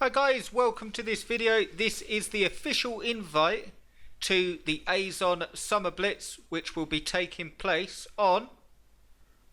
Hi guys, welcome to this video. This is the official invite to the Azon Summer Blitz, which will be taking place on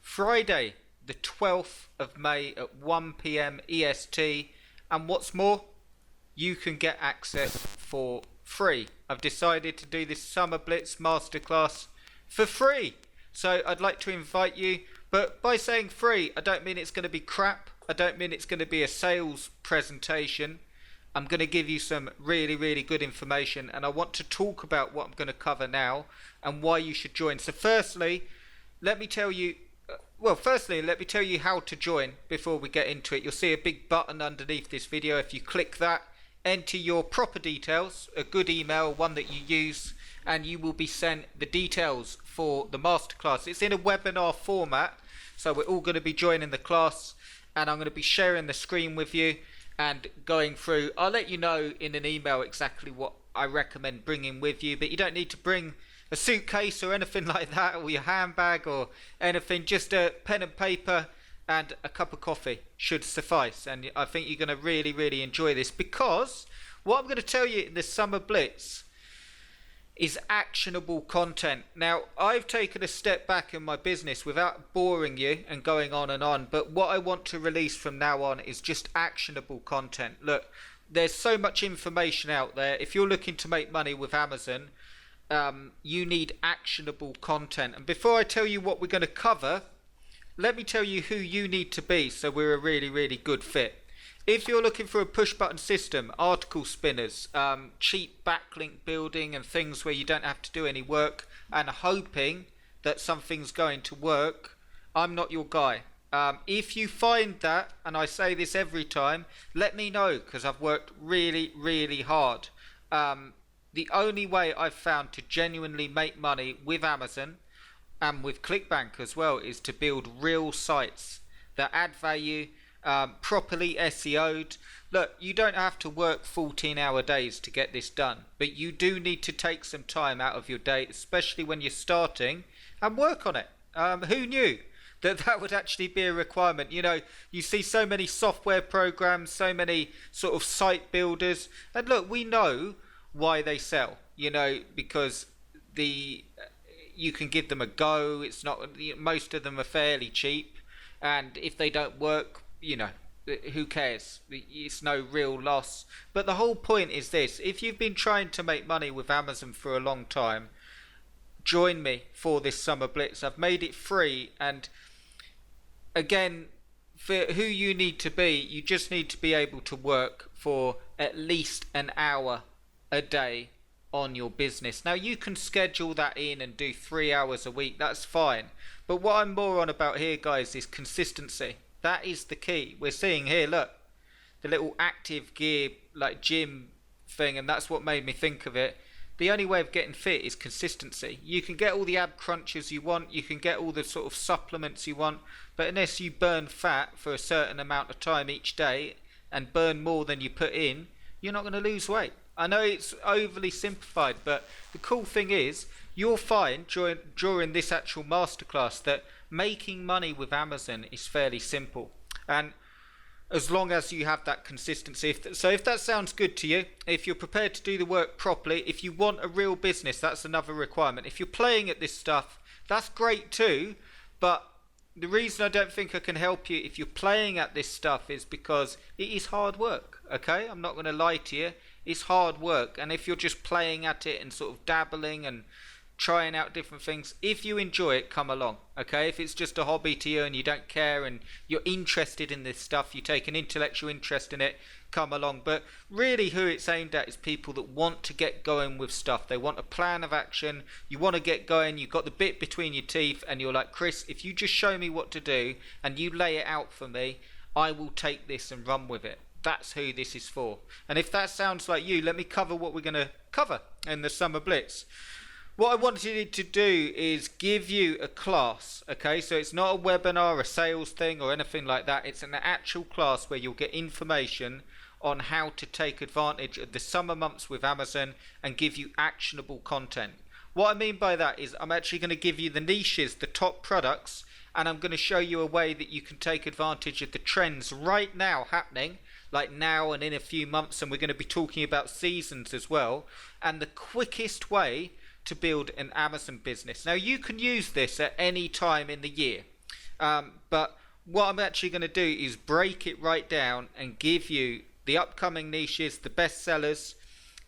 Friday the 12th of May at 1 PM EST. And what's more, you can get access for free. I've decided to do this Summer Blitz Masterclass for free. So I'd like to invite you, but by saying free, I don't mean it's going to be crap. I don't mean it's going to be a sales presentation. I'm going to give you some really good information, and I want to talk about what I'm going to cover now and why you should join. So firstly, let me tell you how to join before we get into it. You'll see a big button underneath this video. If you click that, enter your proper details, a good email, one that you use, and you will be sent the details for the masterclass. It's in a webinar format, so we're all going to be joining the class, and I'm going to be sharing the screen with you and going through. I'll let you know in an email exactly what I recommend bringing with you, but you don't need to bring a suitcase or anything like that, or your handbag or anything. Just a pen and paper and a cup of coffee should suffice, and I think you're going to really enjoy this, because what I'm going to tell you in the Summer Blitz is actionable content. Now, I've taken a step back in my business without boring you and going on, but what I want to release from now on is just actionable content. Look, there's so much information out there. If you're looking to make money with Amazon, you need actionable content. And before I tell you what we're going to cover, let me tell you who you need to be so we're a really good fit. If you're looking for a push button system, article spinners, cheap backlink building and things where you don't have to do any work and hoping that something's going to work, I'm not your guy. If you find that, and I say this every time, let me know, because I've worked really hard. The only way I've found to genuinely make money with Amazon and with ClickBank as well is to build real sites that add value, properly SEO'd. Look, you don't have to work 14-hour days to get this done, but you do need to take some time out of your day, especially when you're starting, and work on it. Who knew that would actually be a requirement? You know, you see so many software programs, so many sort of site builders, and look, we know why they sell, you know, because you can give them a go. It's not, most of them are fairly cheap, and if they don't work, you know, who cares? It's no real loss. But the whole point is this: if you've been trying to make money with Amazon for a long time, join me for this Summer Blitz. I've made it free, and again, for who you need to be, you just need to be able to work for at least an hour a day on your business. Now, you can schedule that in and do 3 hours a week, that's fine, but what I'm more on about here, guys, is consistency. That is the key. We're seeing here, look, the little active gear like gym thing, and that's what made me think of it. The only way of getting fit is consistency. You can get all the ab crunches you want, you can get all the sort of supplements you want, but unless you burn fat for a certain amount of time each day and burn more than you put in, you're not going to lose weight. I know it's overly simplified, but the cool thing is you'll find during this actual masterclass that making money with Amazon is fairly simple, and as long as you have that consistency. If that sounds good to you, if you're prepared to do the work properly, if you want a real business, that's another requirement. If you're playing at this stuff, that's great too, but the reason I don't think I can help you if you're playing at this stuff is because it is hard work. Okay, I'm not going to lie to you, it's hard work. And if you're just playing at it and sort of dabbling and trying out different things, if you enjoy it, come along. Okay, if it's just a hobby to you and you don't care and you're interested in this stuff, you take an intellectual interest in it, come along. But really who it's aimed at is people that want to get going with stuff. They want a plan of action. You want to get going, you've got the bit between your teeth, and you're like, Chris, if you just show me what to do and you lay it out for me, I will take this and run with it. That's who this is for. And if that sounds like you, let me cover what we're going to cover in the Summer Blitz. What I wanted to do is give you a class, okay? So it's not a webinar, a sales thing or anything like that. It's an actual class where you'll get information on how to take advantage of the summer months with Amazon and give you actionable content. What I mean by that is I'm actually going to give you the niches, the top products, and I'm going to show you a way that you can take advantage of the trends right now happening like now and in a few months, and we're going to be talking about seasons as well, and the quickest way to build an Amazon business. Now you can use this at any time in the year, but what I'm actually going to do is break it right down and give you the upcoming niches, the best sellers,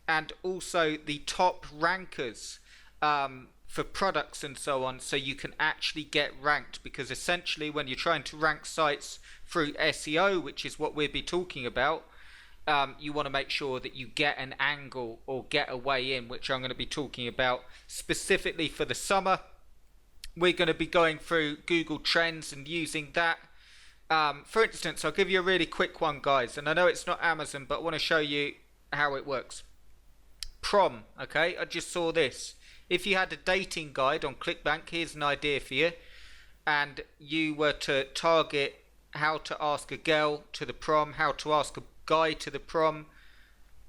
and also the top rankers for products and so on, so you can actually get ranked. Because essentially when you're trying to rank sites through SEO, which is what we'll be talking about, you want to make sure that you get an angle or get a way in, which I'm going to be talking about specifically for the summer. We're going to be going through Google Trends and using that. For instance, I'll give you a really quick one, guys, and I know it's not Amazon, but I want to show you how it works. Prom, okay, I just saw this. If you had a dating guide on ClickBank, here's an idea for you, and you were to target how to ask a girl to the prom, how to ask a guy to the prom,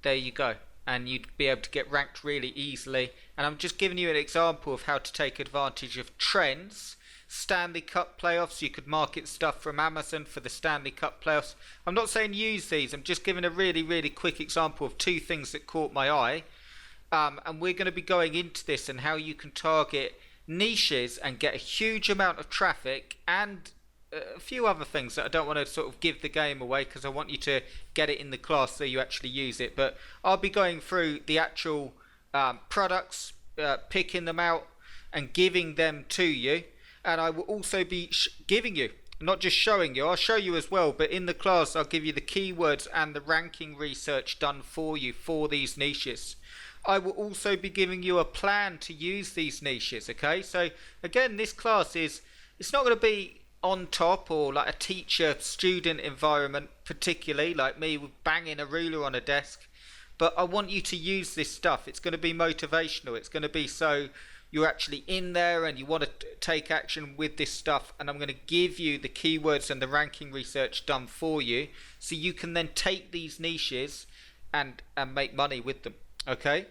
there you go, and you'd be able to get ranked really easily. And I'm just giving you an example of how to take advantage of trends. Stanley Cup playoffs, you could market stuff from Amazon for the Stanley Cup playoffs. I'm not saying use these, I'm just giving a really quick example of two things that caught my eye. And we're going to be going into this and how you can target niches and get a huge amount of traffic, and a few other things that I don't want to sort of give the game away, because I want you to get it in the class so you actually use it. But I'll be going through the actual products, picking them out and giving them to you. And I will also be giving you, not just showing you, I'll show you as well, but in the class I'll give you the keywords and the ranking research done for you for these niches. I will also be giving you a plan to use these niches, okay? So again, this class it's not going to be on top or like a teacher-student environment particularly, like me banging a ruler on a desk, but I want you to use this stuff. It's going to be motivational. It's going to be so you're actually in there and you want to take action with this stuff, and I'm going to give you the keywords and the ranking research done for you, so you can then take these niches and make money with them. Okay,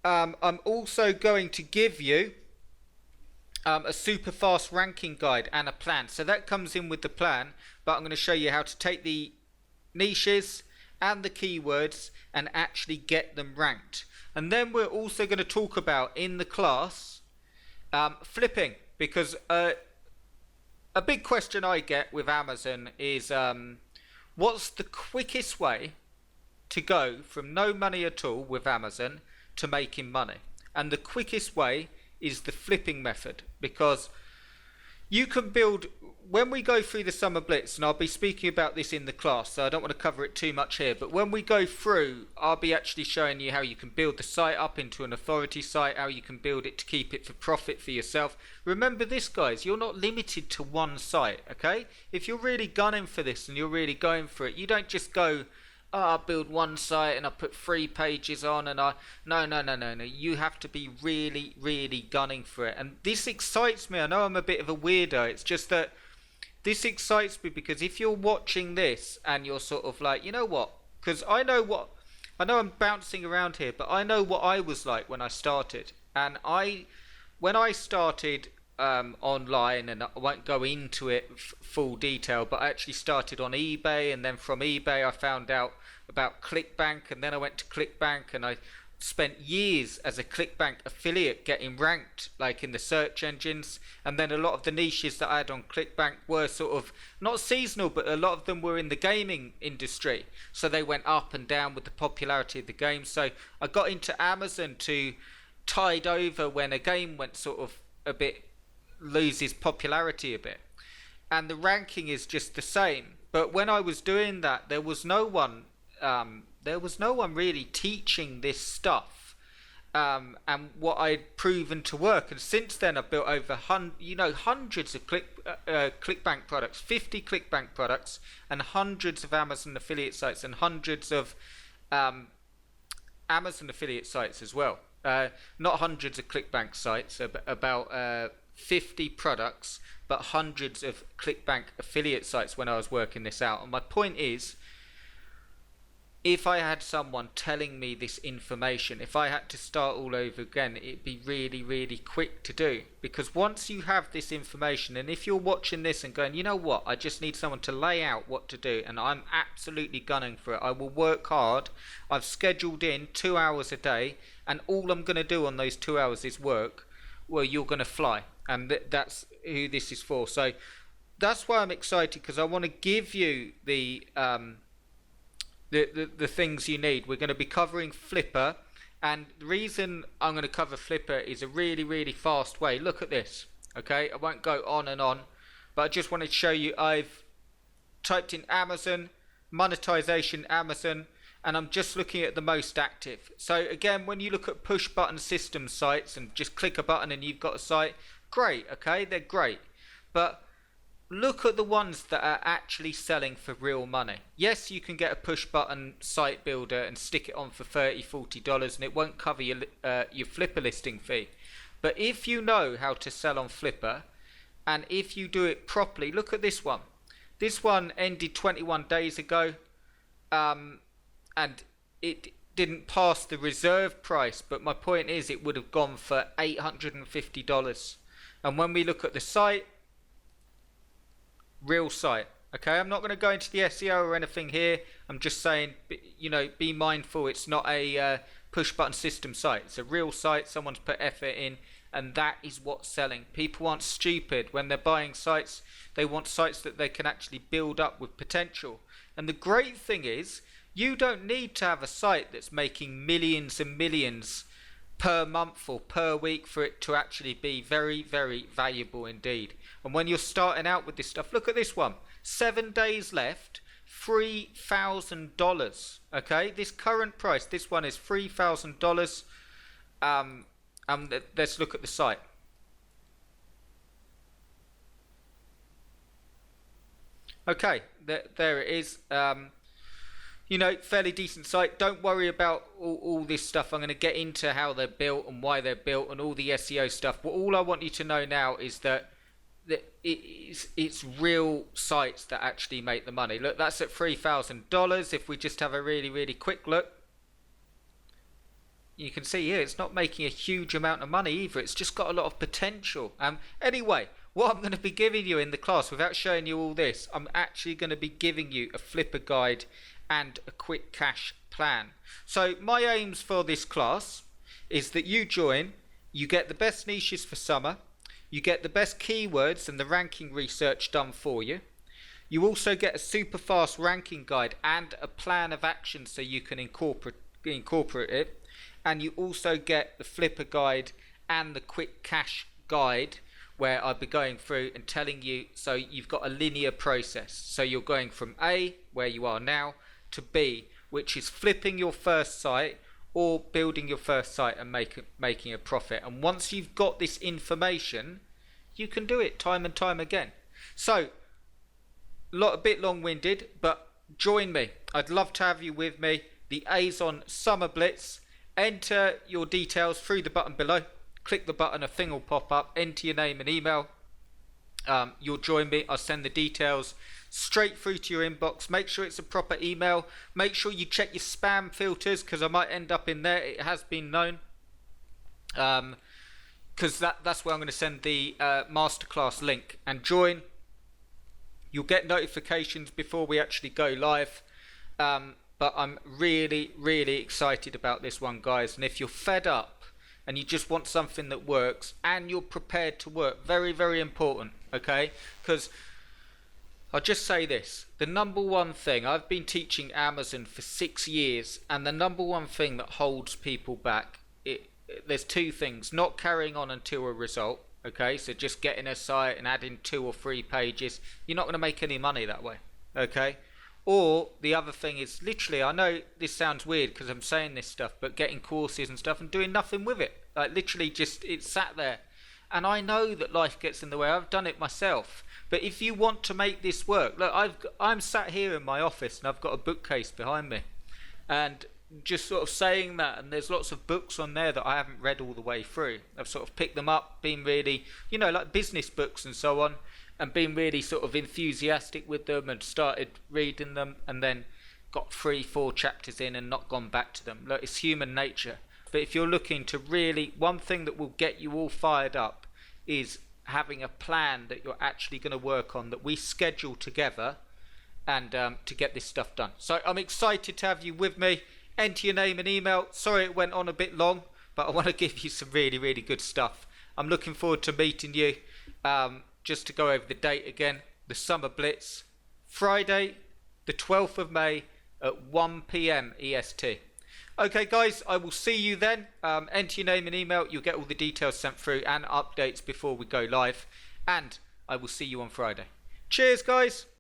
I'm also going to give you a super fast ranking guide and a plan. So that comes in with the plan, but I'm going to show you how to take the niches and the keywords and actually get them ranked. And then we're also going to talk about in the class flipping, because a big question I get with Amazon is what's the quickest way to go from no money at all with Amazon to making money? And the quickest way is the flipping method, because you can build, when we go through the Summer Blitz, and I'll be speaking about this in the class, so I don't want to cover it too much here, but when we go through, I'll be actually showing you how you can build the site up into an authority site, how you can build it to keep it for profit for yourself. Remember this, guys, you're not limited to one site, okay? If you're really gunning for this and you're really going for it, you don't just go, oh, I'll build one site and I'll put 3 pages on, and no. You have to be really gunning for it. And this excites me. I know I'm a bit of a weirdo. It's just that this excites me, because if you're watching this and you're sort of like, you know what? Because I know I'm bouncing around here, but I know what I was like when I started. And when I started online, and I won't go into it full detail, but I actually started on eBay, and then from eBay I found out about ClickBank, and then I went to ClickBank, and I spent years as a ClickBank affiliate getting ranked like in the search engines. And then a lot of the niches that I had on ClickBank were sort of not seasonal, but a lot of them were in the gaming industry, so they went up and down with the popularity of the game. So I got into Amazon to tide over when a game went sort of a bit, loses popularity a bit, and the ranking is just the same. But when I was doing that, there was no one really teaching this stuff, and what I'd proven to work. And since then I've built over hundreds of ClickBank products, 50 ClickBank products, and hundreds of Amazon affiliate sites, and hundreds of Amazon affiliate sites as well. Not hundreds of ClickBank sites, about 50 products, but hundreds of ClickBank affiliate sites when I was working this out. And my point is, if I had someone telling me this information, if I had to start all over again, it'd be really, really quick to do. Because once you have this information, and if you're watching this and going, you know what, I just need someone to lay out what to do, and I'm absolutely gunning for it, I will work hard, I've scheduled in 2 hours a day, and all I'm going to do on those 2 hours is work, well, you're going to fly. And that's who this is for. So that's why I'm excited, because I want to give you the things you need. We're going to be covering Flipper, and the reason I'm going to cover Flipper is a really, really fast way. Look at this, okay? I won't go on and on, but I just wanted to show you. I've typed in Amazon, monetization Amazon, and I'm just looking at the most active. So again, when you look at push button system sites and just click a button and you've got a site, great, okay, they're great. But look at the ones that are actually selling for real money. Yes, you can get a push button site builder and stick it on for $30-40 and it won't cover your Flipper listing fee. But if you know how to sell on Flipper, and if you do it properly, look at this one. This one ended 21 days ago, and it didn't pass the reserve price, but my point is it would have gone for $850. And when we look at the site, real site, okay, I'm not going to go into the SEO or anything here. I'm just saying, you know, be mindful, it's not a push button system site, it's a real site, someone's put effort in, and that is what's selling. People aren't stupid. When they're buying sites, they want sites that they can actually build up with potential. And the great thing is, you don't need to have a site that's making millions and millions per month or per week for it to actually be very, very valuable indeed. And when you're starting out with this stuff, look at this one. 7 days left, $3,000. Okay, this current price, this one is $3,000. Let's look at the site. Okay, there it is. You know, fairly decent site. Don't worry about all this stuff. I'm going to get into how they're built and why they're built and all the SEO stuff. But all I want you to know now is that it's real sites that actually make the money. Look, that's at $3,000. If we just have a really, really quick look, you can see here it's not making a huge amount of money either. It's just got a lot of potential. Anyway, what I'm going to be giving you in the class, without showing you all this, I'm actually going to be giving you a Flipper guide and a quick cash plan. So my aims for this class is that you join, you get the best niches for summer, you get the best keywords and the ranking research done for you. You also get a super fast ranking guide and a plan of action so you can incorporate it. And you also get the Flipper guide and the quick cash guide, where I'll be going through and telling you, so you've got a linear process. So you're going from A, where you are now, to B, which is flipping your first site or building your first site and making a profit. And once you've got this information, you can do it time and time again. So a bit long-winded, but join me. I'd love to have you with me. The Azon Summer Blitz. Enter your details through the button below. Click the button, a thing will pop up. Enter your name and email. You'll join me. I'll send the details straight through to your inbox. Make sure it's a proper email. Make sure you check your spam filters, because I might end up in there. It has been known. Because that's where I'm going to send the masterclass link. And join. You'll get notifications before we actually go live. But I'm really, really excited about this one, guys. And if you're fed up and you just want something that works and you're prepared to work, very, very important, okay? Because I'll just say this, the number one thing, I've been teaching Amazon for 6 years, and the number one thing that holds people back, there's two things: not carrying on until a result, okay? So just getting a site and adding 2 or 3 pages, you're not going to make any money that way, okay? Or the other thing is, literally, I know this sounds weird because I'm saying this stuff, but getting courses and stuff and doing nothing with it. Like literally just, it's sat there. And I know that life gets in the way. I've done it myself. But if you want to make this work, look, I'm sat here in my office and I've got a bookcase behind me. And just sort of saying that, and there's lots of books on there that I haven't read all the way through. I've sort of picked them up, been really, you know, like business books and so on, and been really sort of enthusiastic with them and started reading them, and then got 3-4 chapters in and not gone back to them. Look, it's human nature. But if you're looking to really, one thing that will get you all fired up is having a plan that you're actually going to work on, that we schedule together, and to get this stuff done. So I'm excited to have you with me. Enter your name and email. Sorry it went on a bit long, but I want to give you some really, really good stuff. I'm looking forward to meeting you. Just to go over the date again, the Summer Blitz, Friday the 12th of May at 1 PM EST. Okay guys, I will see you then. Enter your name and email. You'll get all the details sent through and updates before we go live. And I will see you on Friday. Cheers guys.